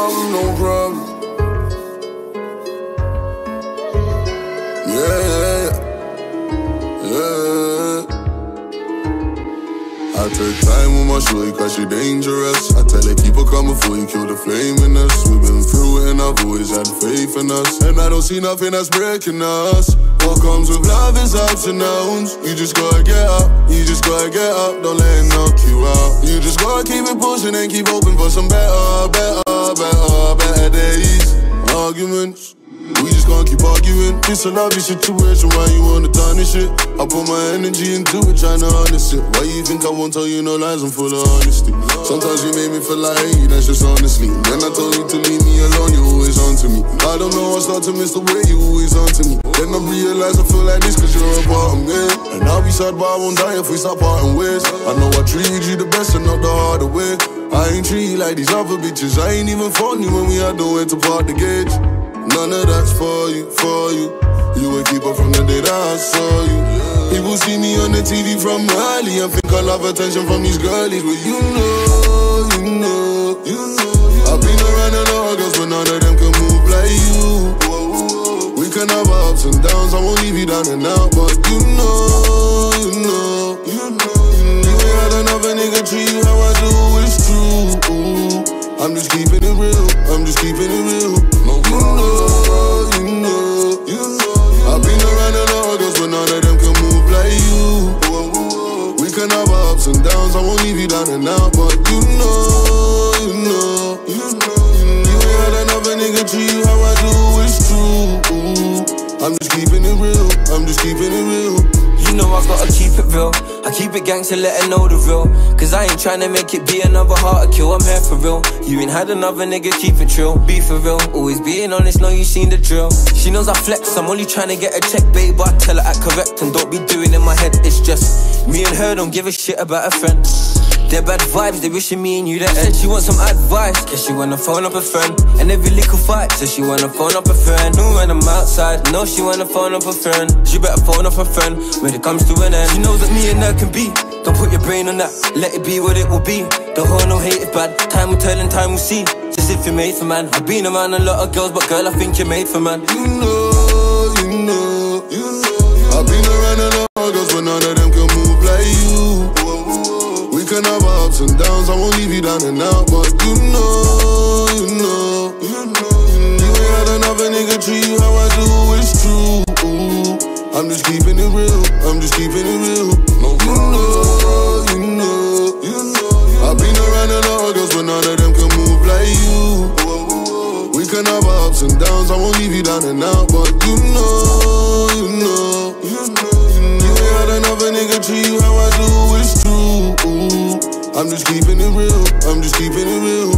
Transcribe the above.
problem, no problem. Yeah, yeah. I take time with my shorty cause she dangerous. I tell her keep her coming before you kill the flame in us. We've been through it and I've always had faith in us, and I don't see nothing that's breaking us. What comes with love is ups and downs. You just gotta get up, you just gotta get up. Don't let it knock you out. You just gotta keep it pushing and keep hoping for some better days. Arguments, we just gonna keep arguing. It's a lovely situation, why you wanna tarnish it? I put my energy into it, tryna harness it. Why you think I won't tell you no lies, I'm full of honesty. Sometimes you make me feel like, hey, that's just honestly. When I told you to leave me alone, you always on to me. I don't know, I start to miss the way you always on to me. Then I realize I feel like this cause you're a part of me. And I'll be sad but I won't die if we start parting ways. I know I treated you the best and not the harder way. I ain't treat you like these other bitches. I ain't even funny when we had nowhere to part the gauge. None of that's for you, for you. You a keeper from the day that I saw you. People see me on the TV from early and think I love attention from these girlies. But you know I've been around a lot of girls, but none of them can move like you. We can have our ups and downs, I won't leave you down and out. But you know you ain't had another nigga treat you how I do, it's true. I'm just keeping it real, I'm just keeping it real. You know I've been around a lot of girls, but none of them can move like you. We can have our ups and downs, I won't leave you down and out. But you know ain't had another nigga treat you how I do, it's true. I'm just keeping it real, I'm just keeping it real. You know I gotta keep it real. I keep it gangster, let her know the real. Cause I ain't tryna make it be another heart to kill. I'm here for real. You ain't had another nigga, keep it trill. Be for real, always being honest, know you seen the drill. She knows I flex, I'm only tryna get a check, babe. But I tell her act correct and don't be doing in my head. It's just me and her, don't give a shit about a friend. They're bad vibes, they wishing me and you the end. She wants some advice, guess she wanna phone up a friend. And every little fight, so she wanna phone up a friend. No, when I'm outside, no, she wanna phone up a friend. She better phone up a friend when it comes to an end. She knows that me and her can be. Don't put your brain on that, let it be what it will be. The whole no hate it bad, time will tell and time will see. Just if you're made for man. I've been around a lot of girls, but girl, I think you're made for man. You know I've been around a lot of girls, but none of them can move like you. We can have our ups and downs, I won't leave you down and out. But you know you ain't had another nigga treat you how I do, it's true. I'm just keeping it real, I'm just keeping it real. You know I've been around a lot of girls, but none of them can move like you. We can have our ups and downs, I won't leave you down and out. But you know you ain't had another nigga treat you how I do, it's true. I'm just keeping it real, I'm just keeping it real.